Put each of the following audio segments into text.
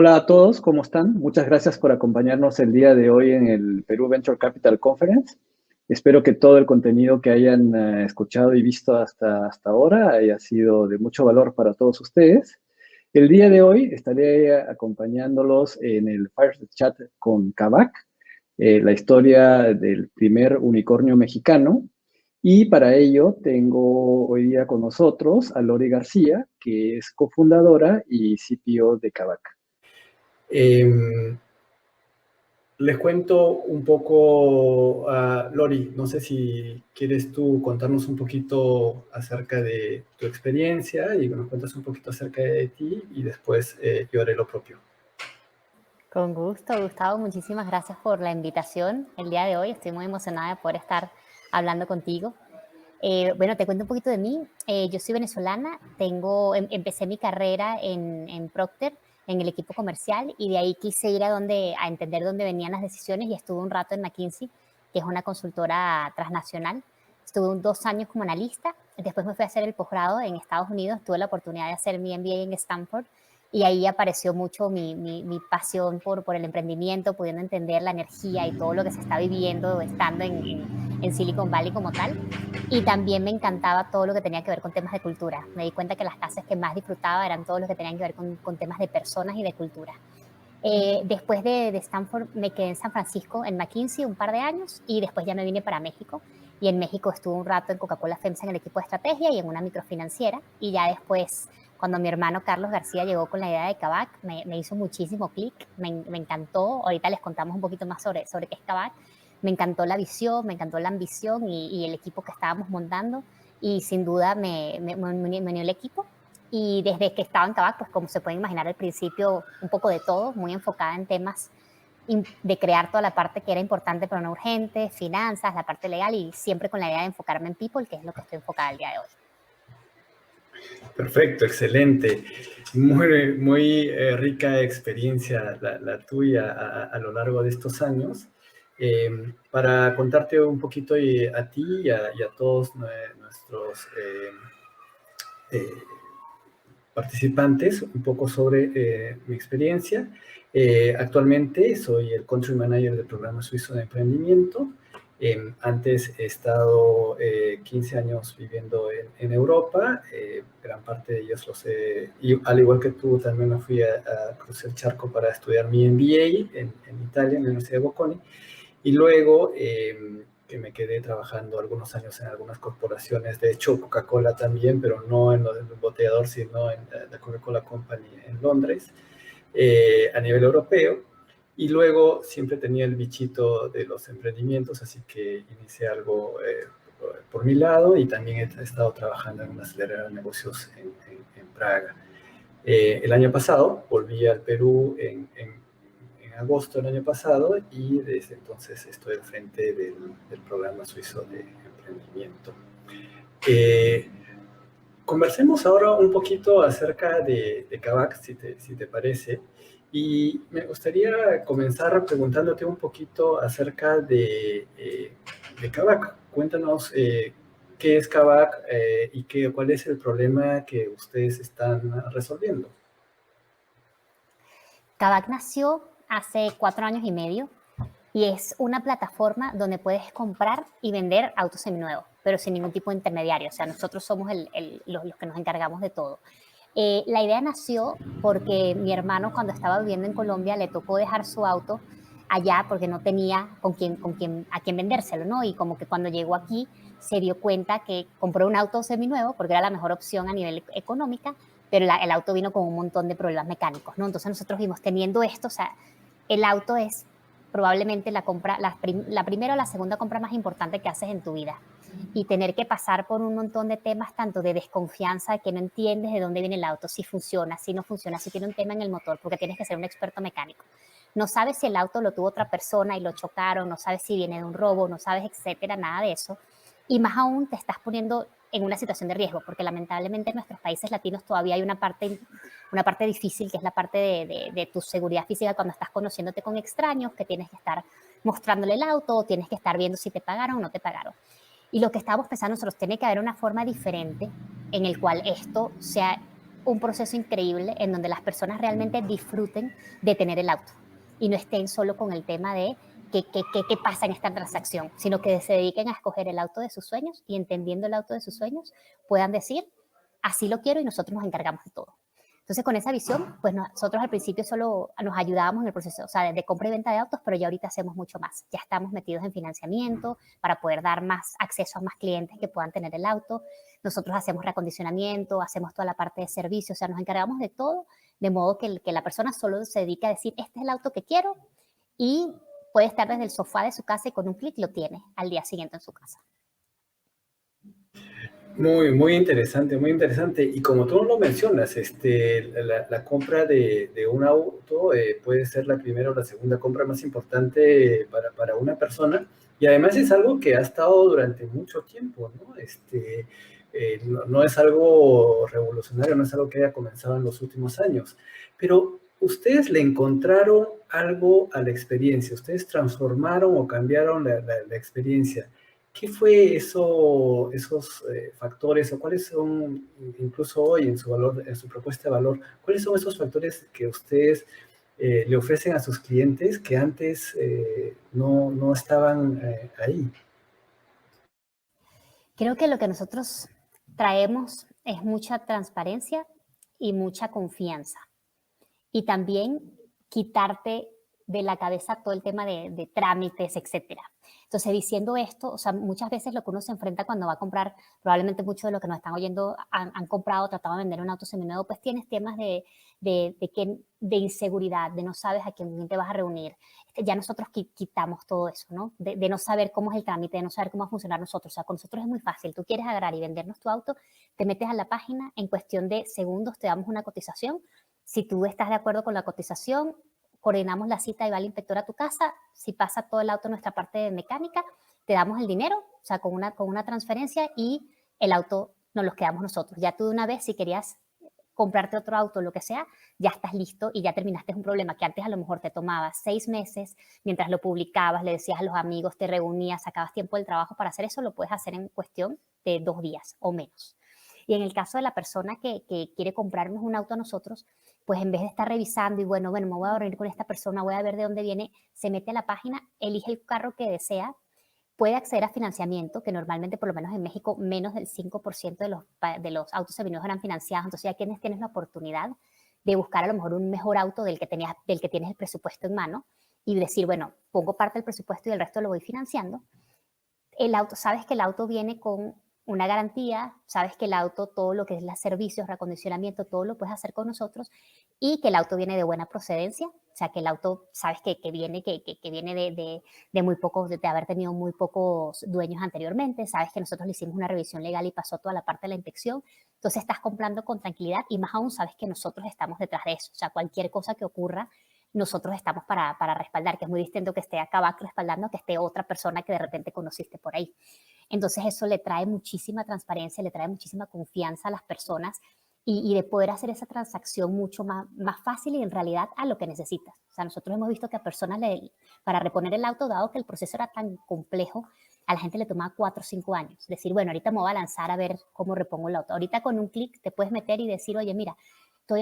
Hola a todos, ¿cómo están? Muchas gracias por acompañarnos el día de hoy en el Perú Venture Capital Conference. Espero que todo el contenido que hayan escuchado y visto hasta ahora haya sido de mucho valor para todos ustedes. El día de hoy estaré acompañándolos en el Fireside Chat con Kavak, la historia del primer unicornio mexicano. Y para ello tengo hoy día con nosotros a Lori García, que es cofundadora y CPO de Kavak. Eh, Les cuento un poco a Lori, no sé si quieres tú contarnos un poquito acerca de tu experiencia y nos cuentas un poquito acerca de ti y después yo haré lo propio. Con gusto, Gustavo. Muchísimas gracias por la invitación el día de hoy. Estoy muy emocionada de poder estar hablando contigo. Bueno, te cuento un poquito de mí. Yo soy venezolana, empecé mi carrera en Procter, en el equipo comercial, y de ahí quise ir a entender dónde venían las decisiones y estuve un rato en McKinsey, que es una consultora transnacional. Estuve 2 años como analista, después me fui a hacer el posgrado en Estados Unidos, tuve la oportunidad de hacer mi MBA en Stanford, y ahí apareció mucho mi pasión por el emprendimiento, pudiendo entender la energía y todo lo que se está viviendo estando en Silicon Valley como tal. Y también me encantaba todo lo que tenía que ver con temas de cultura. Me di cuenta que las clases que más disfrutaba eran todos los que tenían que ver con temas de personas y de cultura. Después de Stanford me quedé en San Francisco, en McKinsey, un par de años, y después ya me vine para México. Y en México estuve un rato en Coca-Cola FEMSA en el equipo de estrategia y en una microfinanciera. Y ya después, cuando mi hermano Carlos García llegó con la idea de Kavak, me hizo muchísimo clic, me encantó. Ahorita les contamos un poquito más sobre qué es Kavak. Me encantó la visión, me encantó la ambición y el equipo que estábamos montando. Y sin duda me unió el equipo. Y desde que estaba en Kavak, pues como se pueden imaginar al principio, un poco de todo, muy enfocada en temas de crear toda la parte que era importante pero no urgente, finanzas, la parte legal, y siempre con la idea de enfocarme en people, que es lo que estoy enfocada el día de hoy. Perfecto, excelente. Muy rica experiencia la tuya a lo largo de estos años. Para contarte un poquito a ti y a todos nuestros participantes un poco sobre mi experiencia. Actualmente soy el Country Manager del Programa Suizo de Emprendimiento. Antes he estado 15 años viviendo en Europa, gran parte de ellos y al igual que tú también me fui a cruzar el charco para estudiar mi MBA en Italia, en la Universidad de Bocconi, y luego que me quedé trabajando algunos años en algunas corporaciones, de hecho Coca-Cola también, pero no en el embotellador, sino en la Coca-Cola Company en Londres, a nivel europeo. Y luego siempre tenía el bichito de los emprendimientos, así que inicié algo por mi lado y también he estado trabajando en una aceleradora de negocios en Praga. El año pasado volví al Perú en agosto del año pasado y desde entonces estoy al frente del programa suizo de emprendimiento. Conversemos ahora un poquito acerca de Kavak, si te parece, y me gustaría comenzar preguntándote un poquito acerca de Kavak. Cuéntanos qué es Kavak y cuál es el problema que ustedes están resolviendo. Kavak nació hace 4 años y medio y es una plataforma donde puedes comprar y vender autos seminuevos, pero sin ningún tipo de intermediario. O sea, nosotros somos los que nos encargamos de todo. La idea nació porque mi hermano, cuando estaba viviendo en Colombia, le tocó dejar su auto allá porque no tenía a quién vendérselo, ¿no? Y como que cuando llegó aquí se dio cuenta que compró un auto seminuevo porque era la mejor opción a nivel económica, pero el auto vino con un montón de problemas mecánicos, ¿no? Entonces nosotros vimos, teniendo esto, o sea, el auto es probablemente la primera o la segunda compra más importante que haces en tu vida. Y tener que pasar por un montón de temas, tanto de desconfianza, de que no entiendes de dónde viene el auto, si funciona, si no funciona, si tiene un tema en el motor, porque tienes que ser un experto mecánico. No sabes si el auto lo tuvo otra persona y lo chocaron, no sabes si viene de un robo, no sabes, etcétera, nada de eso. Y más aún te estás poniendo en una situación de riesgo, porque lamentablemente en nuestros países latinos todavía hay una parte difícil, que es la parte de tu seguridad física cuando estás conociéndote con extraños, que tienes que estar mostrándole el auto, o tienes que estar viendo si te pagaron o no te pagaron. Y lo que estábamos pensando nosotros, tiene que haber una forma diferente en el cual esto sea un proceso increíble en donde las personas realmente disfruten de tener el auto y no estén solo con el tema de qué pasa en esta transacción, sino que se dediquen a escoger el auto de sus sueños y entendiendo el auto de sus sueños puedan decir, así lo quiero y nosotros nos encargamos de todo. Entonces, con esa visión, pues nosotros al principio solo nos ayudábamos en el proceso, o sea, de compra y venta de autos, pero ya ahorita hacemos mucho más. Ya estamos metidos en financiamiento para poder dar más acceso a más clientes que puedan tener el auto. Nosotros hacemos reacondicionamiento, hacemos toda la parte de servicio, o sea, nos encargamos de todo, de modo que la persona solo se dedique a decir, este es el auto que quiero y puede estar desde el sofá de su casa y con un clic lo tiene al día siguiente en su casa. Muy, muy interesante, muy interesante. Y como tú lo mencionas, la compra de un auto puede ser la primera o la segunda compra más importante para una persona. Y además es algo que ha estado durante mucho tiempo, ¿no? No es algo revolucionario, no es algo que haya comenzado en los últimos años. Pero ustedes le encontraron algo a la experiencia, ustedes transformaron o cambiaron la experiencia. ¿Qué fue esos factores o cuáles son, incluso hoy en su valor, en su propuesta de valor, cuáles son esos factores que ustedes le ofrecen a sus clientes que antes no estaban ahí? Creo que lo que nosotros traemos es mucha transparencia y mucha confianza. Y también quitarte de la cabeza todo el tema de trámites, etcétera. Entonces, diciendo esto, o sea, muchas veces lo que uno se enfrenta cuando va a comprar, probablemente muchos de los que nos están oyendo han comprado, tratado de vender un auto seminuevo, pues tienes temas de inseguridad, de no sabes a quién te vas a reunir. Ya nosotros quitamos todo eso, ¿no? De no saber cómo es el trámite, de no saber cómo va a funcionar nosotros. O sea, con nosotros es muy fácil. Tú quieres agarrar y vendernos tu auto, te metes a la página, en cuestión de segundos te damos una cotización. Si tú estás de acuerdo con la cotización, coordinamos la cita y va el inspector a tu casa. Si pasa todo el auto en nuestra parte de mecánica, te damos el dinero, o sea, con una transferencia y el auto nos los quedamos nosotros. Ya tú de una vez, si querías comprarte otro auto, lo que sea, ya estás listo y ya terminaste un problema que antes a lo mejor te tomaba 6 meses, mientras lo publicabas, le decías a los amigos, te reunías, sacabas tiempo del trabajo para hacer eso, lo puedes hacer en cuestión de 2 días o menos. Y en el caso de la persona que quiere comprarnos un auto a nosotros, pues en vez de estar revisando y bueno, me voy a reunir con esta persona, voy a ver de dónde viene, se mete a la página, elige el carro que desea, puede acceder a financiamiento, que normalmente, por lo menos en México, menos del 5% de los autos seminuevos eran financiados. Entonces ya tienes la oportunidad de buscar a lo mejor un mejor auto del que tienes el presupuesto en mano y decir, bueno, pongo parte del presupuesto y el resto lo voy financiando. El auto, sabes que el auto viene con una garantía, sabes que el auto, todo lo que es los servicios, reacondicionamiento, todo lo puedes hacer con nosotros y que el auto viene de buena procedencia, o sea, que el auto sabes que viene, viene de muy pocos, de haber tenido muy pocos dueños anteriormente, sabes que nosotros le hicimos una revisión legal y pasó toda la parte de la inspección, entonces estás comprando con tranquilidad y más aún sabes que nosotros estamos detrás de eso, o sea, cualquier cosa que ocurra, nosotros estamos para respaldar, que es muy distinto que esté acá respaldando que esté otra persona que de repente conociste por ahí. Entonces eso le trae muchísima transparencia, le trae muchísima confianza a las personas y de poder hacer esa transacción mucho más fácil y en realidad a lo que necesitas. O sea, nosotros hemos visto que a personas para reponer el auto, dado que el proceso era tan complejo, a la gente le tomaba 4 o 5 años. Decir, bueno, ahorita me voy a lanzar a ver cómo repongo el auto. Ahorita con un clic te puedes meter y decir, oye, mira,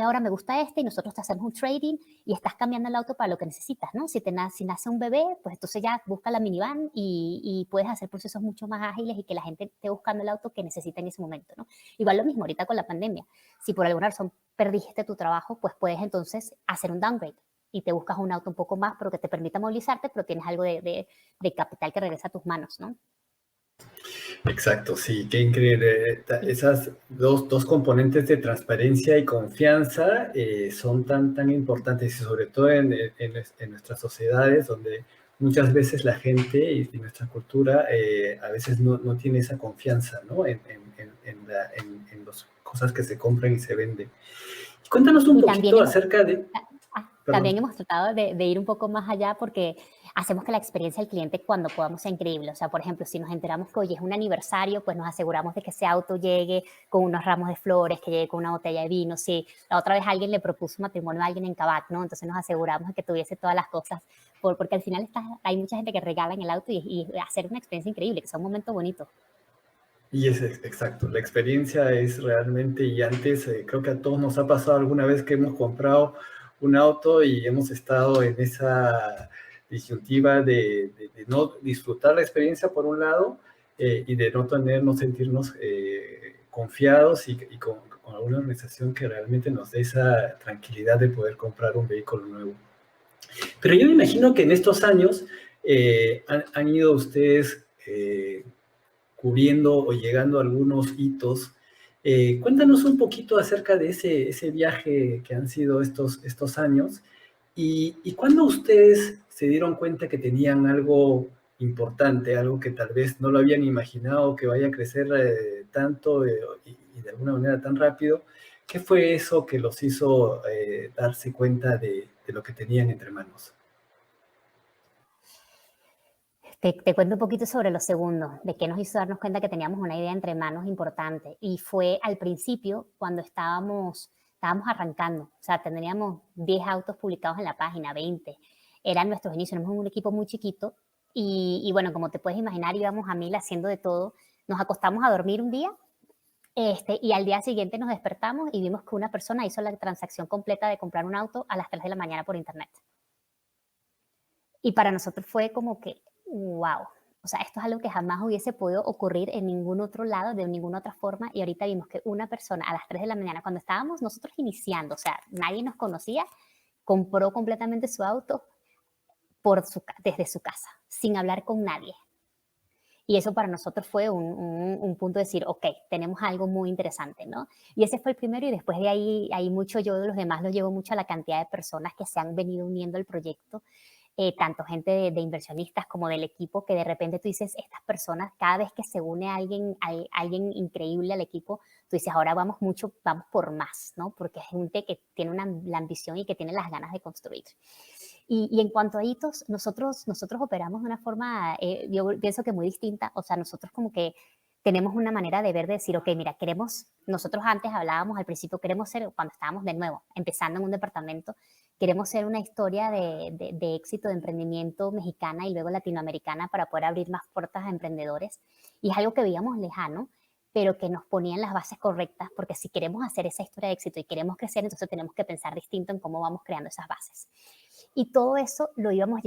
ahora me gusta y nosotros te hacemos un trading y estás cambiando el auto para lo que necesitas, ¿no? Si nace un bebé, pues entonces ya busca la minivan y puedes hacer procesos mucho más ágiles y que la gente esté buscando el auto que necesita en ese momento, ¿no? Igual lo mismo ahorita con la pandemia. Si por alguna razón perdiste tu trabajo, pues puedes entonces hacer un downgrade y te buscas un auto un poco más, pero que te permita movilizarte, pero tienes algo de capital que regresa a tus manos, ¿no? Exacto, sí, qué increíble. Esas dos componentes de transparencia y confianza son tan importantes y sobre todo en nuestras sociedades donde muchas veces la gente y nuestra cultura a veces no tiene esa confianza, ¿no? En las cosas que se compran y se venden. Cuéntanos un poquito acerca de... También hemos tratado de ir un poco más allá porque hacemos que la experiencia del cliente cuando podamos sea increíble. O sea, por ejemplo, si nos enteramos que hoy es un aniversario, pues nos aseguramos de que ese auto llegue con unos ramos de flores, que llegue con una botella de vino. Si la otra vez alguien le propuso matrimonio a alguien en Kavak, ¿no? Entonces nos aseguramos de que tuviese todas las cosas, porque al final hay mucha gente que regala en el auto y hacer una experiencia increíble, que sea un momento bonito. Y es exacto, la experiencia es realmente, y antes creo que a todos nos ha pasado alguna vez que hemos comprado un auto y hemos estado en esa disyuntiva de no disfrutar la experiencia por un lado y de no sentirnos confiados y con alguna organización que realmente nos dé esa tranquilidad de poder comprar un vehículo nuevo. Pero yo me imagino que en estos años han ido ustedes cubriendo o llegando a algunos hitos. Cuéntanos un poquito acerca de ese viaje que han sido estos años y cuándo ustedes se dieron cuenta que tenían algo importante, algo que tal vez no lo habían imaginado que vaya a crecer tanto y de alguna manera tan rápido. ¿Qué fue eso que los hizo darse cuenta de lo que tenían entre manos? Te cuento un poquito sobre lo segundo, de qué nos hizo darnos cuenta que teníamos una idea entre manos importante. Y fue al principio, cuando estábamos arrancando. O sea, tendríamos 10 autos publicados en la página, 20. Eran nuestros inicios, éramos un equipo muy chiquito. Y bueno, como te puedes imaginar, íbamos a mil haciendo de todo. Nos acostamos a dormir un día y al día siguiente nos despertamos y vimos que una persona hizo la transacción completa de comprar un auto a las 3 de la mañana por internet. Y para nosotros fue como que, wow, o sea, esto es algo que jamás hubiese podido ocurrir en ningún otro lado, de ninguna otra forma. Y ahorita vimos que una persona a las 3 de la mañana, cuando estábamos nosotros iniciando, o sea, nadie nos conocía, compró completamente su auto desde su casa, sin hablar con nadie. Y eso para nosotros fue un punto de decir, ok, tenemos algo muy interesante, ¿no? Y ese fue el primero y después de ahí mucho yo de los demás lo llevo mucho a la cantidad de personas que se han venido uniendo al proyecto. Tanto gente de inversionistas como del equipo, que de repente tú dices, estas personas, cada vez que se une alguien increíble al equipo, tú dices, ahora vamos por más, ¿no? Porque es gente que tiene la ambición y que tiene las ganas de construir. Y en cuanto a hitos, nosotros operamos de una forma, yo pienso que muy distinta, o sea, nosotros como que tenemos una manera de ver, de decir, ok, mira, nosotros antes hablábamos al principio, queremos ser, cuando estábamos de nuevo, empezando en un departamento, queremos ser una historia de éxito, de emprendimiento mexicana y luego latinoamericana para poder abrir más puertas a emprendedores. Y es algo que veíamos lejano, pero que nos ponían las bases correctas, porque si queremos hacer esa historia de éxito y queremos crecer, entonces tenemos que pensar distinto en cómo vamos creando esas bases. Y todo eso lo llevamos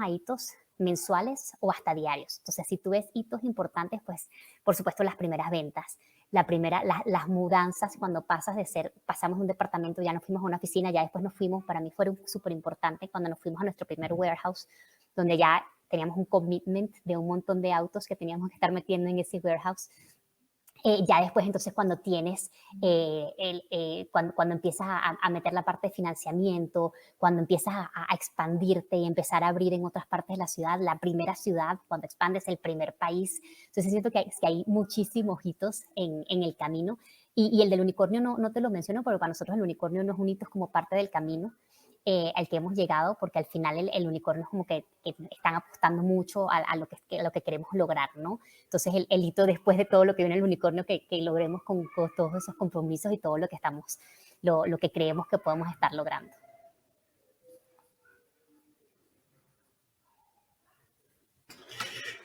a hitos mensuales o hasta diarios. Entonces, si tú ves hitos importantes, pues, por supuesto, las primeras ventas, las mudanzas, cuando pasamos de un departamento, ya nos fuimos a una oficina, ya después nos fuimos, para mí fue súper importante cuando nos fuimos a nuestro primer warehouse, donde ya teníamos un commitment de un montón de autos que teníamos que estar metiendo en ese warehouse. Ya después, entonces, cuando tienes, cuando empiezas a meter la parte de financiamiento, cuando empiezas a expandirte y empezar a abrir en otras partes de la ciudad, la primera ciudad, cuando expandes el primer país. Entonces, siento que hay muchísimos hitos en el camino. Y el del unicornio no te lo menciono, porque para nosotros el unicornio no es un hito, es como parte del camino al que hemos llegado, porque al final el unicornio es como que están apostando mucho a lo que queremos lograr, ¿no? Entonces el hito después de todo lo que viene el unicornio, que logremos con todos esos compromisos y todo lo que lo que creemos que podemos estar logrando.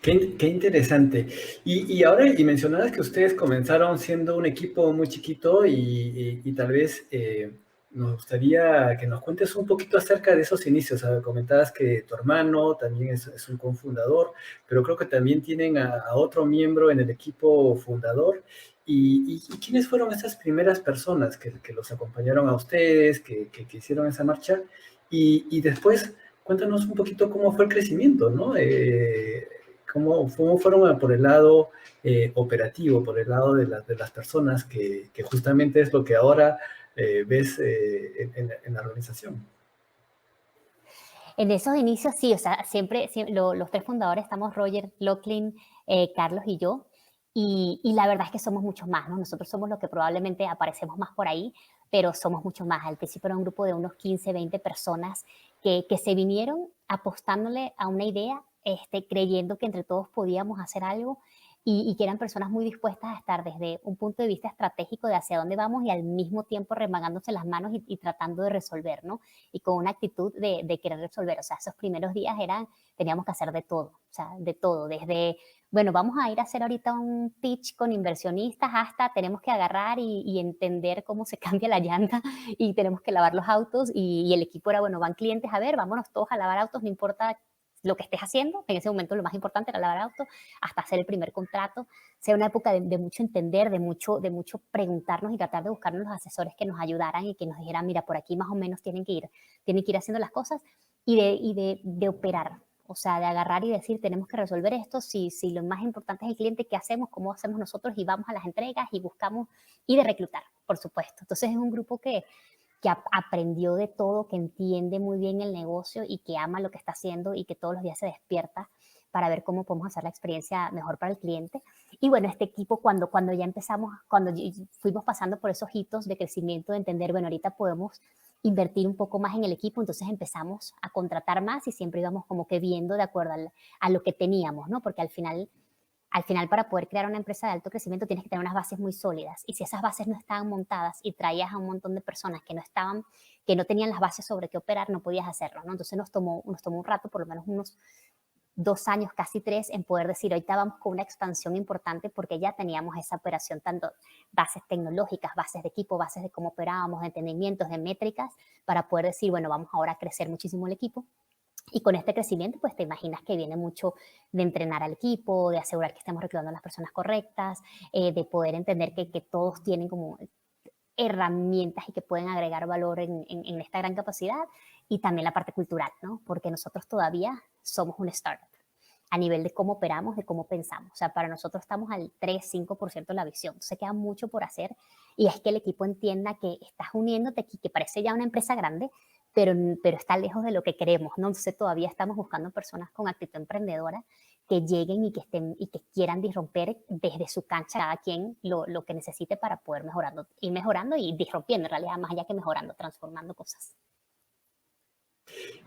Qué interesante. Y ahora, y mencionabas que ustedes comenzaron siendo un equipo muy chiquito y tal vez nos gustaría que nos cuentes un poquito acerca de esos inicios. Comentabas que tu hermano también es un cofundador, pero creo que también tienen a otro miembro en el equipo fundador. ¿Y quiénes fueron esas primeras personas que los acompañaron a ustedes, que hicieron esa marcha? Y después, cuéntanos un poquito cómo fue el crecimiento, ¿no? ¿Cómo fueron por el lado operativo, por el lado de las personas, que justamente es lo que ahora ves en la organización? En esos inicios sí, o sea, siempre los tres fundadores estamos Roger, Lachlan, Carlos y yo, y la verdad es que somos muchos más, ¿no? Nosotros somos los que probablemente aparecemos más por ahí, pero somos mucho más. Al principio era un grupo de unos 15, 20 personas que se vinieron apostándole a una idea, creyendo que entre todos podíamos hacer algo, y que eran personas muy dispuestas a estar desde un punto de vista estratégico de hacia dónde vamos y al mismo tiempo remangándose las manos y tratando de resolver, ¿no? Y con una actitud de querer resolver. O sea, esos primeros días teníamos que hacer de todo, o sea, de todo, desde, bueno, vamos a ir a hacer ahorita un pitch con inversionistas hasta tenemos que agarrar y entender cómo se cambia la llanta y tenemos que lavar los autos y el equipo era, bueno, van clientes, a ver, vámonos todos a lavar autos, no importa lo que estés haciendo, en ese momento lo más importante era lavar autos, hasta hacer el primer contrato, sea una época de mucho entender, de mucho preguntarnos y tratar de buscarnos los asesores que nos ayudaran y que nos dijeran, mira, por aquí más o menos tienen que ir haciendo las cosas y de operar, o sea, de agarrar y decir, tenemos que resolver esto, si lo más importante es el cliente, ¿qué hacemos? ¿Cómo hacemos nosotros? Y vamos a las entregas y buscamos, y de reclutar, por supuesto. Entonces es un grupo que aprendió de todo, que entiende muy bien el negocio y que ama lo que está haciendo y que todos los días se despierta para ver cómo podemos hacer la experiencia mejor para el cliente. Y bueno, este equipo cuando ya empezamos, cuando fuimos pasando por esos hitos de crecimiento, de entender, bueno, ahorita podemos invertir un poco más en el equipo, entonces empezamos a contratar más y siempre íbamos como que viendo de acuerdo a lo que teníamos, ¿no? Porque al final para poder crear una empresa de alto crecimiento tienes que tener unas bases muy sólidas y si esas bases no estaban montadas y traías a un montón de personas que no tenían las bases sobre qué operar, no podías hacerlo, ¿no? Entonces nos tomó un rato, por lo menos unos 2 años, casi 3, en poder decir, ahorita vamos con una expansión importante porque ya teníamos esa operación, tanto bases tecnológicas, bases de equipo, bases de cómo operábamos, de entendimientos, de métricas, para poder decir, bueno, vamos ahora a crecer muchísimo el equipo. Y con este crecimiento, pues te imaginas que viene mucho de entrenar al equipo, de asegurar que estemos reclutando a las personas correctas, de poder entender que todos tienen como herramientas y que pueden agregar valor en esta gran capacidad, y también la parte cultural, ¿no? Porque nosotros todavía somos un startup a nivel de cómo operamos, de cómo pensamos. O sea, para nosotros estamos al 3-5% de la visión. Entonces queda mucho por hacer y es que el equipo entienda que estás uniéndote aquí, que parece ya una empresa grande, pero está lejos de lo que queremos, ¿no? Entonces todavía estamos buscando personas con actitud emprendedora que lleguen y que quieran disromper desde su cancha cada quien lo que necesite para poder ir mejorando y disrompiendo en realidad, más allá que mejorando, transformando cosas.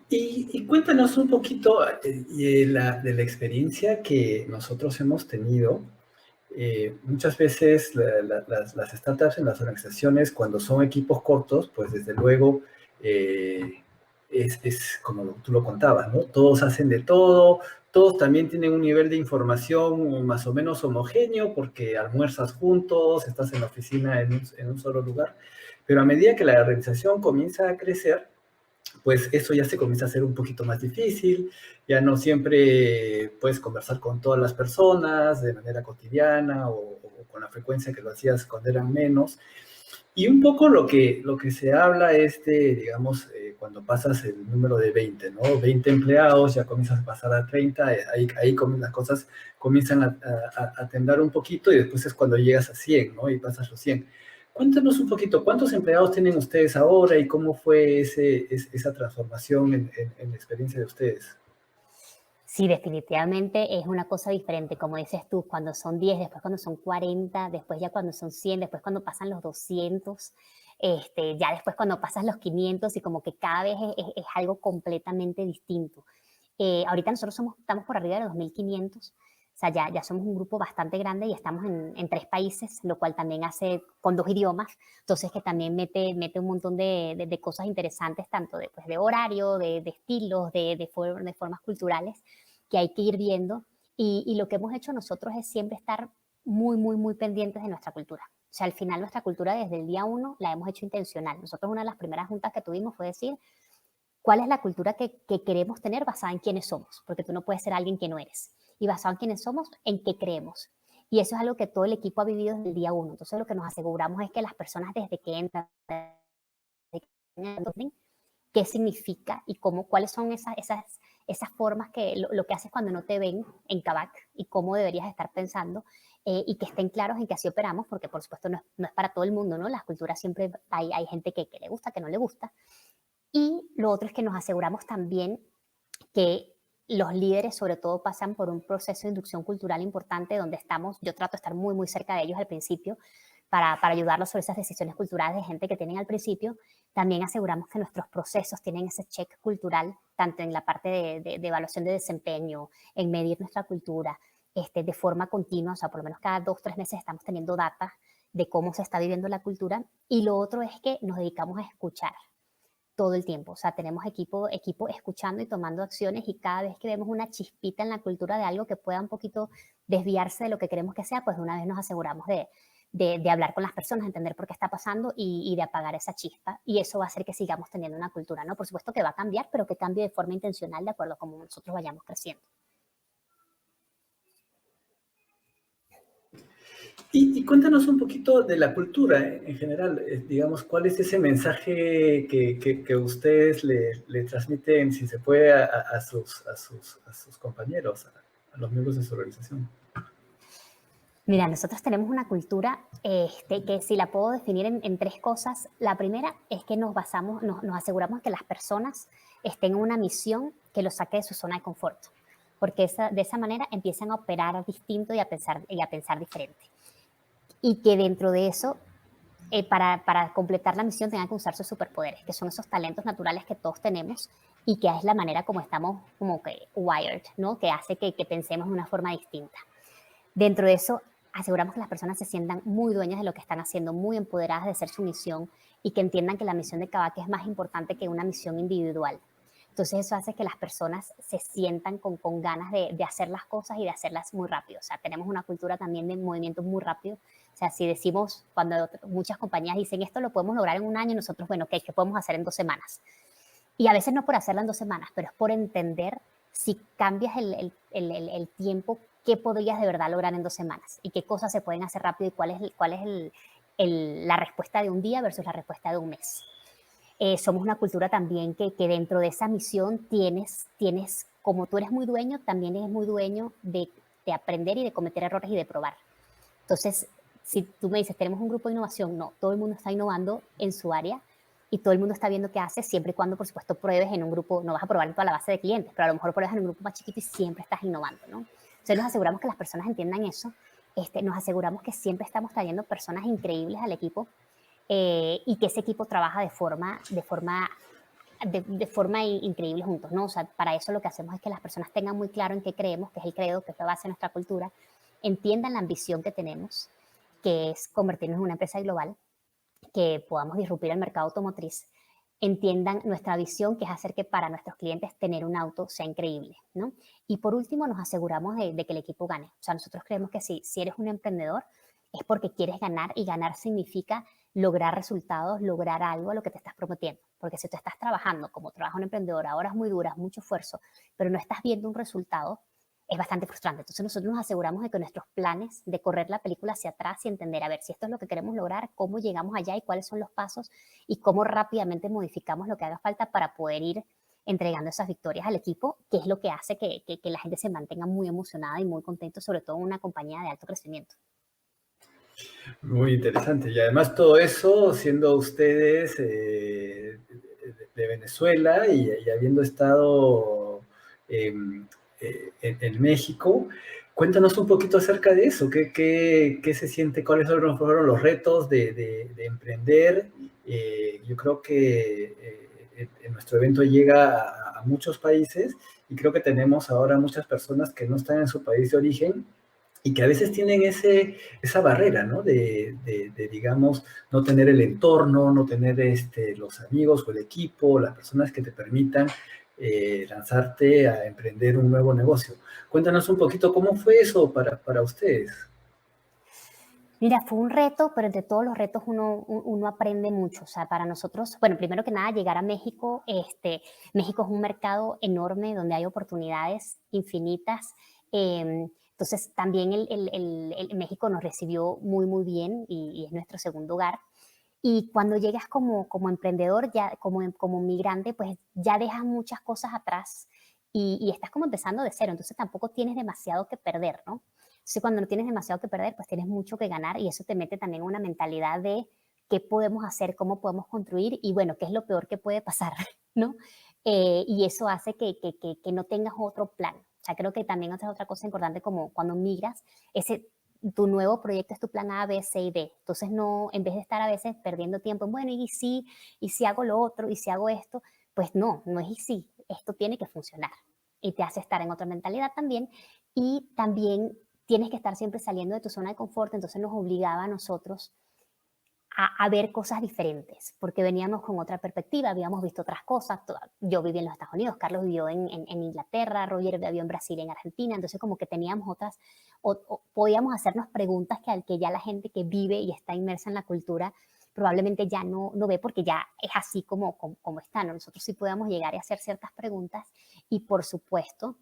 Y cuéntanos un poquito de la experiencia que nosotros hemos tenido. Muchas veces las startups en las organizaciones, cuando son equipos cortos, pues desde luego es como tú lo contabas, ¿no? Todos hacen de todo, todos también tienen un nivel de información más o menos homogéneo porque almuerzas juntos, estás en la oficina en un solo lugar, pero a medida que la organización comienza a crecer, pues eso ya se comienza a hacer un poquito más difícil, ya no siempre puedes conversar con todas las personas de manera cotidiana o con la frecuencia que lo hacías cuando eran menos. Y un poco lo que se habla es de, digamos, cuando pasas el número de 20, ¿no? 20 empleados, ya comienzas a pasar a 30, ahí las cosas comienzan a temblar un poquito y después es cuando llegas a 100, ¿no? Y pasas los 100. Cuéntanos un poquito, ¿cuántos empleados tienen ustedes ahora y cómo fue esa transformación en la experiencia de ustedes? Sí, definitivamente es una cosa diferente, como dices tú, cuando son 10, después cuando son 40, después ya cuando son 100, después cuando pasan los 200, ya después cuando pasas los 500 y como que cada vez es algo completamente distinto. Ahorita nosotros estamos por arriba de los 2.500, o sea, ya somos un grupo bastante grande y estamos en 3 países, lo cual también hace con 2 idiomas, entonces que también mete un montón de cosas interesantes, tanto de horario, de estilos, de formas culturales que hay que ir viendo. Y lo que hemos hecho nosotros es siempre estar muy, muy, muy pendientes de nuestra cultura. O sea, al final nuestra cultura desde el día 1 la hemos hecho intencional. Nosotros una de las primeras juntas que tuvimos fue decir, ¿cuál es la cultura que queremos tener basada en quiénes somos? Porque tú no puedes ser alguien que no eres. Y basado en quiénes somos, en qué creemos. Y eso es algo que todo el equipo ha vivido desde el día 1. Entonces lo que nos aseguramos es que las personas desde que entran, qué significa y cuáles son esas formas que lo que haces cuando no te ven en Kavak y cómo deberías estar pensando, y que estén claros en que así operamos, porque por supuesto no es para todo el mundo, ¿no? Las culturas siempre hay gente que le gusta, que no le gusta. Y lo otro es que nos aseguramos también que los líderes sobre todo pasan por un proceso de inducción cultural importante donde yo trato de estar muy, muy cerca de ellos al principio para ayudarlos sobre esas decisiones culturales de gente que tienen al principio. También aseguramos que nuestros procesos tienen ese check cultural, tanto en la parte de evaluación de desempeño, en medir nuestra cultura, de forma continua, o sea, por lo menos cada 2 o 3 meses estamos teniendo data de cómo se está viviendo la cultura. Y lo otro es que nos dedicamos a escuchar todo el tiempo. O sea, tenemos equipo escuchando y tomando acciones, y cada vez que vemos una chispita en la cultura de algo que pueda un poquito desviarse de lo que queremos que sea, pues de una vez nos aseguramos de hablar con las personas, entender por qué está pasando y de apagar esa chispa. Y eso va a hacer que sigamos teniendo una cultura, ¿no? Por supuesto que va a cambiar, pero que cambie de forma intencional de acuerdo a cómo nosotros vayamos creciendo. Y cuéntanos un poquito de la cultura en general, digamos, ¿cuál es ese mensaje que ustedes le transmiten, si se puede, a sus compañeros, a los miembros de su organización? Mira, nosotros tenemos una cultura que si la puedo definir en 3 cosas. La primera es que nos aseguramos que las personas estén en una misión que los saque de su zona de confort, porque de esa manera empiezan a operar distinto y a pensar diferente. Y que dentro de eso, para completar la misión, tengan que usar sus superpoderes, que son esos talentos naturales que todos tenemos y que es la manera como estamos como que wired, ¿no? Que hace que pensemos de una forma distinta. Dentro de eso, aseguramos que las personas se sientan muy dueñas de lo que están haciendo, muy empoderadas de hacer su misión y que entiendan que la misión de Kavak es más importante que una misión individual. Entonces eso hace que las personas se sientan con ganas de hacer las cosas y de hacerlas muy rápido. O sea, tenemos una cultura también de movimientos muy rápido. O sea, si decimos, cuando muchas compañías dicen esto lo podemos lograr en un año, nosotros, bueno, ¿qué podemos hacer en 2 semanas? Y a veces no por hacerlo en 2 semanas, pero es por entender si cambias el tiempo, qué podrías de verdad lograr en 2 semanas y qué cosas se pueden hacer rápido y cuál es la respuesta de un día versus la respuesta de un mes. Somos una cultura también que dentro de esa misión tienes, como tú eres muy dueño, también eres muy dueño de aprender y de cometer errores y de probar. Entonces, si tú me dices, tenemos un grupo de innovación, no, todo el mundo está innovando en su área y todo el mundo está viendo qué hace, siempre y cuando, por supuesto, pruebes en un grupo. No vas a probar en toda la base de clientes, pero a lo mejor pruebas en un grupo más chiquito y siempre estás innovando, ¿no? Entonces nos aseguramos que las personas entiendan eso, nos aseguramos que siempre estamos trayendo personas increíbles al equipo, y que ese equipo trabaja de forma increíble juntos, ¿no? O sea, para eso lo que hacemos es que las personas tengan muy claro en qué creemos, que es el credo, que es la base de nuestra cultura, entiendan la ambición que tenemos, que es convertirnos en una empresa global, que podamos disrumpir el mercado automotriz, entiendan nuestra visión, que es hacer que para nuestros clientes tener un auto sea increíble, ¿no? Y por último, nos aseguramos de que el equipo gane. O sea, nosotros creemos que si eres un emprendedor, es porque quieres ganar, y ganar significa lograr resultados, lograr algo a lo que te estás prometiendo. Porque si tú estás trabajando como trabaja un emprendedor a horas muy duras, mucho esfuerzo, pero no estás viendo un resultado, es bastante frustrante. Entonces nosotros nos aseguramos de que nuestros planes, de correr la película hacia atrás y entender, a ver, si esto es lo que queremos lograr, cómo llegamos allá y cuáles son los pasos y cómo rápidamente modificamos lo que haga falta para poder ir entregando esas victorias al equipo, que es lo que hace que la gente se mantenga muy emocionada y muy contento, sobre todo en una compañía de alto crecimiento. Muy interesante. Y además todo eso siendo ustedes de Venezuela y habiendo estado en México. Cuéntanos un poquito acerca de eso. ¿Qué se siente? ¿Cuáles fueron los retos de emprender? Yo creo que en nuestro evento llega a muchos países y creo que tenemos ahora muchas personas que no están en su país de origen y que a veces tienen esa barrera, ¿no? Digamos, no tener el entorno, no tener los amigos o el equipo, las personas que te permitan lanzarte a emprender un nuevo negocio. Cuéntanos un poquito cómo fue eso para ustedes. Mira, fue un reto, pero entre todos los retos uno aprende mucho. O sea, para nosotros, bueno, primero que nada, llegar a México. México es un mercado enorme donde hay oportunidades infinitas. Entonces, también el México nos recibió muy, muy bien, y es nuestro segundo hogar. Y cuando llegas como emprendedor, ya como migrante, pues ya dejas muchas cosas atrás y estás como empezando de cero. Entonces tampoco tienes demasiado que perder, ¿no? Entonces cuando no tienes demasiado que perder, pues tienes mucho que ganar, y eso te mete también en una mentalidad de qué podemos hacer, cómo podemos construir y, bueno, qué es lo peor que puede pasar, ¿no? Y eso hace que no tengas otro plan. O sea, creo que también esa es otra cosa importante, como cuando migras, tu nuevo proyecto es tu plan A, B, C y D. Entonces, no, en vez de estar a veces perdiendo tiempo en, bueno, y si hago lo otro, y si hago esto, pues no es y si, esto tiene que funcionar. Y te hace estar en otra mentalidad también. Y también tienes que estar siempre saliendo de tu zona de confort, entonces nos obligaba a nosotros a ver cosas diferentes, porque veníamos con otra perspectiva, habíamos visto otras cosas. Yo viví en los Estados Unidos, Carlos vivió en Inglaterra, Roger vivió en Brasil, en Argentina, entonces como que teníamos otras, o podíamos hacernos preguntas que ya la gente que vive y está inmersa en la cultura probablemente ya no ve, porque ya es así como está, ¿no? Nosotros sí podíamos llegar a hacer ciertas preguntas y, por supuesto,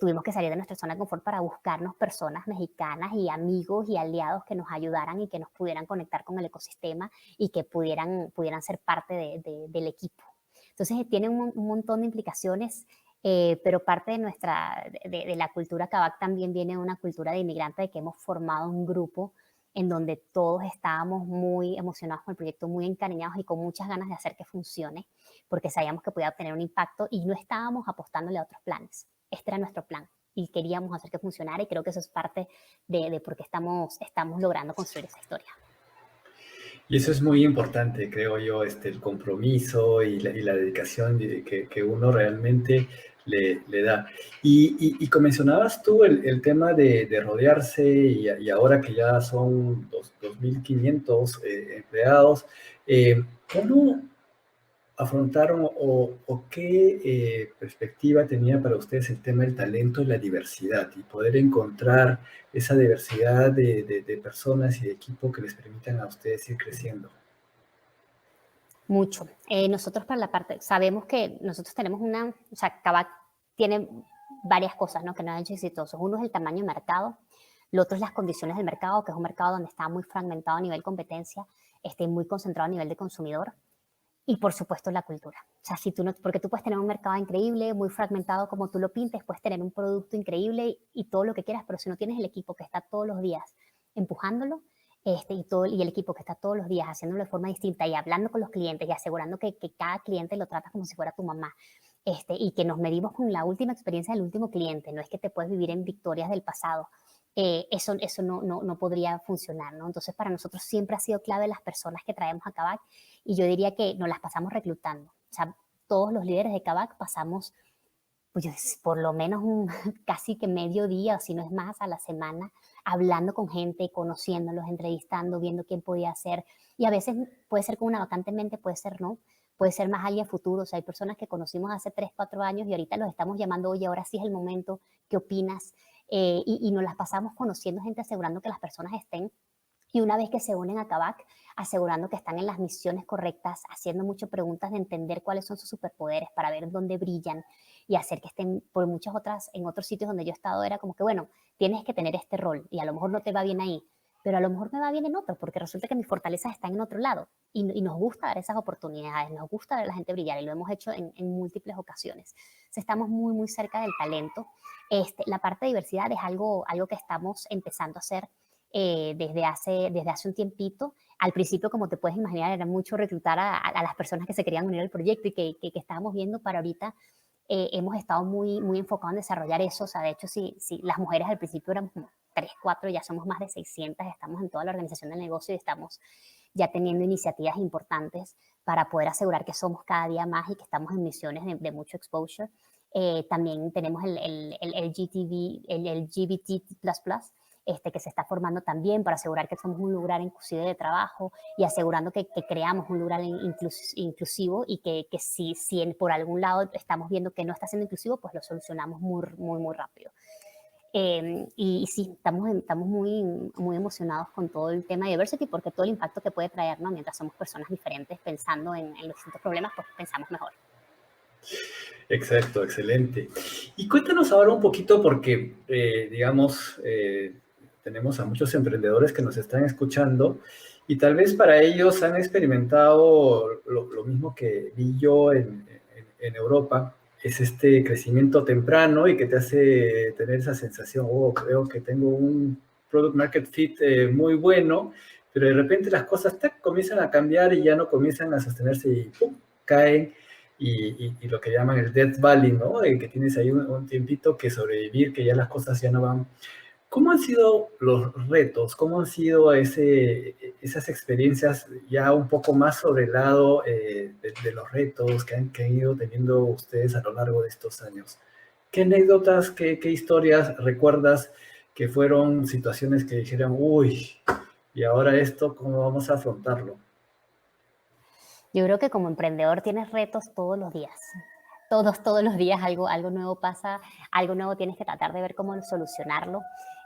tuvimos que salir de nuestra zona de confort para buscarnos personas mexicanas y amigos y aliados que nos ayudaran y que nos pudieran conectar con el ecosistema y que pudieran ser parte del equipo. Entonces, tiene un montón de implicaciones, pero parte de la cultura Kavak también viene de una cultura de inmigrante, de que hemos formado un grupo en donde todos estábamos muy emocionados con el proyecto, muy encariñados y con muchas ganas de hacer que funcione, porque sabíamos que podía tener un impacto y no estábamos apostándole a otros planes. Este era nuestro plan y queríamos hacer que funcionara, y creo que eso es parte de por qué estamos logrando construir esa historia. Y eso es muy importante, creo yo, el compromiso y la dedicación que uno realmente le da. Y como mencionabas tú el tema de rodearse, y ahora que ya son 2.500 empleados, ¿cómo afrontaron o qué perspectiva tenía para ustedes el tema del talento y la diversidad, y poder encontrar esa diversidad de personas y de equipo que les permitan a ustedes ir creciendo? Mucho. Nosotros, para la parte, sabemos que nosotros tenemos o sea, Kavak tiene varias cosas, ¿no?, que nos han hecho exitosos. Uno es el tamaño de mercado, lo otro es las condiciones del mercado, que es un mercado donde está muy fragmentado a nivel competencia, muy concentrado a nivel de consumidor. Y, por supuesto, la cultura. O sea, porque tú puedes tener un mercado increíble, muy fragmentado como tú lo pintes, puedes tener un producto increíble y todo lo que quieras, pero si no tienes el equipo que está todos los días empujándolo, y el equipo que está todos los días haciéndolo de forma distinta y hablando con los clientes y asegurando que cada cliente lo tratas como si fuera tu mamá, y que nos medimos con la última experiencia del último cliente, no es que te puedes vivir en victorias del pasado. Eso no podría funcionar, ¿no? Entonces, para nosotros siempre ha sido clave las personas que traemos a Kavak, y yo diría que nos las pasamos reclutando. O sea, todos los líderes de Kavak pasamos, pues, por lo menos casi que medio día, o si no es más, a la semana, hablando con gente, conociéndolos, entrevistando, viendo quién podía ser. Y a veces puede ser con una vacante en mente, puede ser no, puede ser más alguien futuro. O sea, hay personas que conocimos hace 3, 4 años y ahorita los estamos llamando, oye, ahora sí es el momento, ¿qué opinas? Y nos las pasamos conociendo gente, asegurando que las personas estén, y una vez que se unen a Kavak, asegurando que están en las misiones correctas, haciendo muchas preguntas de entender cuáles son sus superpoderes para ver dónde brillan y hacer que estén. Por muchas otras, en otros sitios donde yo he estado, era como que, bueno, tienes que tener este rol y a lo mejor no te va bien ahí, pero a lo mejor me va bien en otro, porque resulta que mis fortalezas están en otro lado, y nos gusta dar esas oportunidades, nos gusta ver a la gente brillar, y lo hemos hecho en múltiples ocasiones. O sea, estamos muy, muy cerca del talento. La parte de diversidad es algo que estamos empezando a hacer desde hace un tiempito. Al principio, como te puedes imaginar, era mucho reclutar a las personas que se querían unir al proyecto y que estábamos viendo. Para ahorita hemos estado muy, muy enfocados en desarrollar eso. O sea, de hecho, si las mujeres al principio éramos como 3, 4, ya somos más de 600, estamos en toda la organización del negocio y estamos ya teniendo iniciativas importantes para poder asegurar que somos cada día más y que estamos en misiones de mucho exposure. También tenemos el LGBT++, que se está formando también, para asegurar que somos un lugar inclusive de trabajo, y asegurando que creamos un lugar inclusivo, y que si por algún lado estamos viendo que no está siendo inclusivo, pues lo solucionamos muy, muy, muy rápido. Y sí, estamos muy, muy emocionados con todo el tema de diversity, porque todo el impacto que puede traer, ¿no? Mientras somos personas diferentes pensando en los distintos problemas, pues pensamos mejor. Exacto, excelente. Y cuéntanos ahora un poquito, porque, digamos, tenemos a muchos emprendedores que nos están escuchando, y tal vez para ellos han experimentado lo mismo que vi yo en Europa. Es este crecimiento temprano y que te hace tener esa sensación, oh, creo que tengo un product market fit muy bueno, pero de repente las cosas comienzan a cambiar y ya no comienzan a sostenerse y ¡pum!, caen. Y lo que llaman el Death Valley, ¿no? De que tienes ahí un tiempito que sobrevivir, que ya las cosas ya no van. ¿Cómo han sido los retos? ¿Cómo han sido esas experiencias ya un poco más sobre el lado de los retos que han ido teniendo ustedes a lo largo de estos años? ¿Qué anécdotas, qué historias recuerdas que fueron situaciones que dijeron, uy, y ahora esto, ¿cómo vamos a afrontarlo? Yo creo que como emprendedor tienes retos todos los días. Todos los días algo nuevo pasa, algo nuevo tienes que tratar de ver cómo solucionarlo.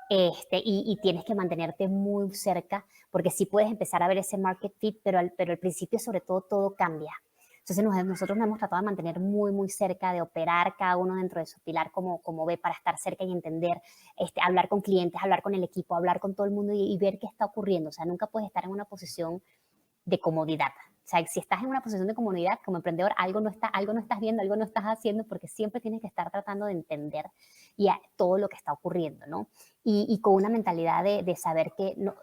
Y tienes que mantenerte muy cerca, porque sí puedes empezar a ver ese market fit, pero al principio sobre todo cambia. Entonces nosotros nos hemos tratado de mantener muy cerca, de operar cada uno dentro de su pilar como ve, para estar cerca y entender, hablar con clientes, hablar con el equipo, hablar con todo el mundo y ver qué está ocurriendo. O sea, nunca puedes estar en una posición de comodidad. O sea, si estás en una posición de comodidad como emprendedor, algo no estás viendo, algo no estás haciendo, porque siempre tienes que estar tratando de entender todo lo que está ocurriendo, ¿no? Y con una mentalidad de saber que no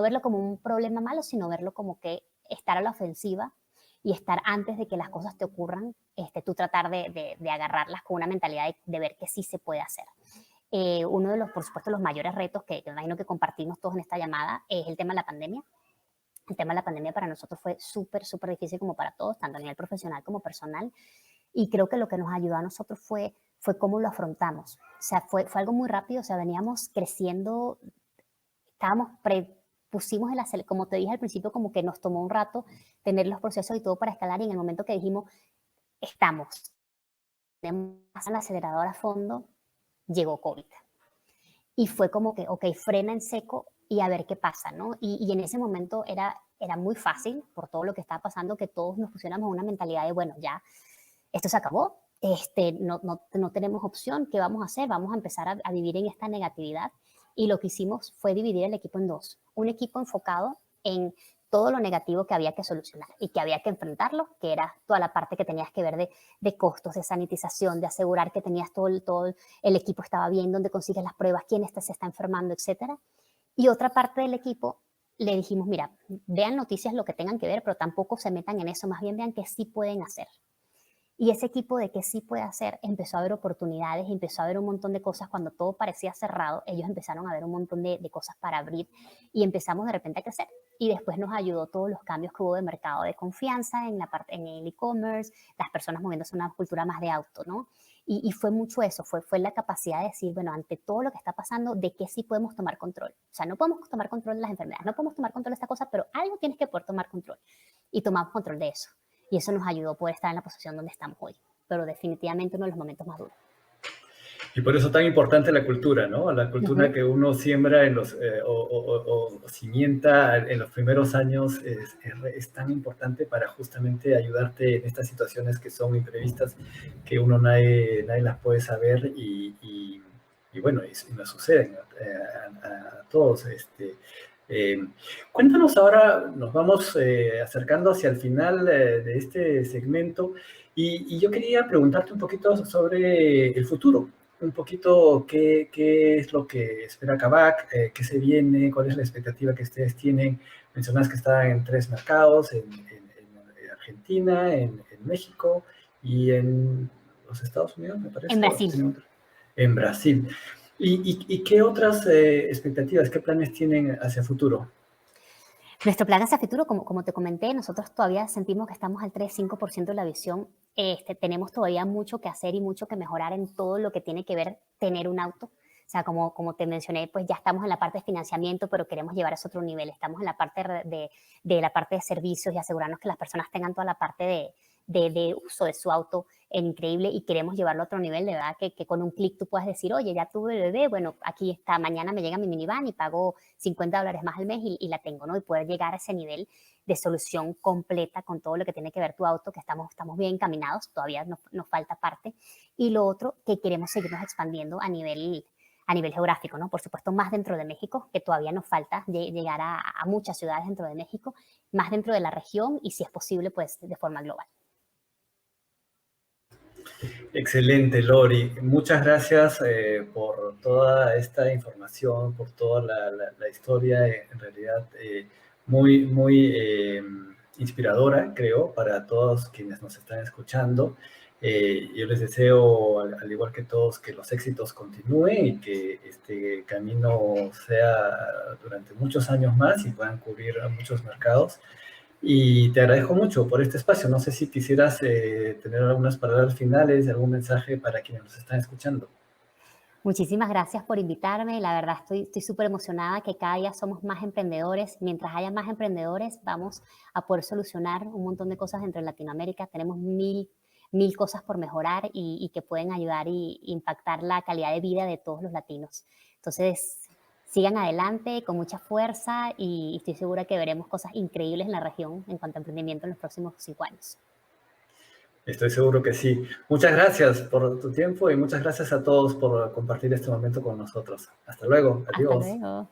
verlo como un problema malo, sino verlo como que estar a la ofensiva y estar antes de que las cosas te ocurran, tú tratar de agarrarlas con una mentalidad de ver que sí se puede hacer. Uno de los, por supuesto, los mayores retos que me imagino que compartimos todos en esta llamada es el tema de la pandemia. El tema de la pandemia para nosotros fue súper difícil como para todos, tanto a nivel profesional como personal. Y creo que lo que nos ayudó a nosotros fue cómo lo afrontamos. O sea, fue algo muy rápido. O sea, veníamos creciendo, pusimos como te dije al principio, como que nos tomó un rato tener los procesos y todo para escalar. Y en el momento que dijimos, tenemos el acelerador a fondo, llegó COVID. Y fue como que, ok, frena en seco y a ver qué pasa, ¿no? Y en ese momento era muy fácil, por todo lo que estaba pasando, que todos nos pusiéramos una mentalidad de, bueno, ya, esto se acabó, no tenemos opción, ¿qué vamos a hacer? Vamos a empezar a vivir en esta negatividad. Y lo que hicimos fue dividir el equipo en dos. Un equipo enfocado en todo lo negativo que había que solucionar y que había que enfrentarlo, que era toda la parte que tenías que ver de costos, de sanitización, de asegurar que tenías todo el equipo estaba bien, dónde consigues las pruebas, quién se está enfermando, etcétera. Y otra parte del equipo le dijimos, mira, vean noticias lo que tengan que ver, pero tampoco se metan en eso, más bien vean qué sí pueden hacer. Y ese equipo de que sí puede hacer empezó a ver oportunidades, empezó a ver un montón de cosas cuando todo parecía cerrado. Ellos empezaron a ver un montón de cosas para abrir y empezamos de repente a crecer. Y después nos ayudó todos los cambios que hubo de mercado de confianza en el e-commerce, las personas moviéndose a una cultura más de auto, ¿no? Y fue mucho eso, fue la capacidad de decir, bueno, ante todo lo que está pasando, ¿de qué sí podemos tomar control? O sea, no podemos tomar control de las enfermedades, no podemos tomar control de esta cosa, pero algo tienes que poder tomar control. Y tomamos control de eso. Y eso nos ayudó a poder estar en la posición donde estamos hoy. Pero definitivamente uno de los momentos más duros. Y por eso tan importante la cultura, ¿no? La cultura que uno siembra o cimienta en los primeros años es tan importante para justamente ayudarte en estas situaciones que son imprevistas, que uno nadie las puede saber y bueno, y nos suceden a todos. Cuéntanos ahora, nos vamos acercando hacia el final de este segmento y yo quería preguntarte un poquito sobre el futuro. Un poquito qué es lo que espera Kavak, qué se viene, cuál es la expectativa que ustedes tienen. Mencionas que está en 3 mercados, en Argentina, en México y en los Estados Unidos, me parece. En Brasil. En Brasil. ¿Y qué otras expectativas, qué planes tienen hacia futuro? Nuestro plan hacia futuro, como te comenté, nosotros todavía sentimos que estamos al 3-5% de la visión. Tenemos todavía mucho que hacer y mucho que mejorar en todo lo que tiene que ver tener un auto. O sea, como te mencioné, pues ya estamos en la parte de financiamiento, pero queremos llevar a ese otro nivel. Estamos en la parte de la parte de servicios y asegurarnos que las personas tengan toda la parte de uso de su auto increíble y queremos llevarlo a otro nivel, de verdad, que con un clic tú puedas decir, oye, ya tuve el bebé, bueno, aquí está, mañana me llega mi minivan y pago $50 más al mes y la tengo, ¿no? Y poder llegar a ese nivel de solución completa con todo lo que tiene que ver tu auto, que estamos bien encaminados, todavía nos falta parte. Y lo otro, que queremos seguirnos expandiendo a nivel geográfico, ¿no? Por supuesto, más dentro de México, que todavía nos falta llegar a muchas ciudades dentro de México, más dentro de la región y, si es posible, pues de forma global. Excelente, Lori. Muchas gracias por toda esta información, por toda la historia, en realidad muy inspiradora, creo, para todos quienes nos están escuchando. Yo les deseo, al igual que todos, que los éxitos continúen y que este camino sea durante muchos años más y puedan cubrir a muchos mercados. Y te agradezco mucho por este espacio. No sé si quisieras tener algunas palabras finales, algún mensaje para quienes nos están escuchando. Muchísimas gracias por invitarme. La verdad estoy súper emocionada que cada día somos más emprendedores. Mientras haya más emprendedores, vamos a poder solucionar un montón de cosas dentro de Latinoamérica. Tenemos mil cosas por mejorar y que pueden ayudar y impactar la calidad de vida de todos los latinos. Entonces, sigan adelante con mucha fuerza y estoy segura que veremos cosas increíbles en la región en cuanto a emprendimiento en los próximos 5 años. Estoy seguro que sí. Muchas gracias por tu tiempo y muchas gracias a todos por compartir este momento con nosotros. Hasta luego. Hasta Adiós. luego.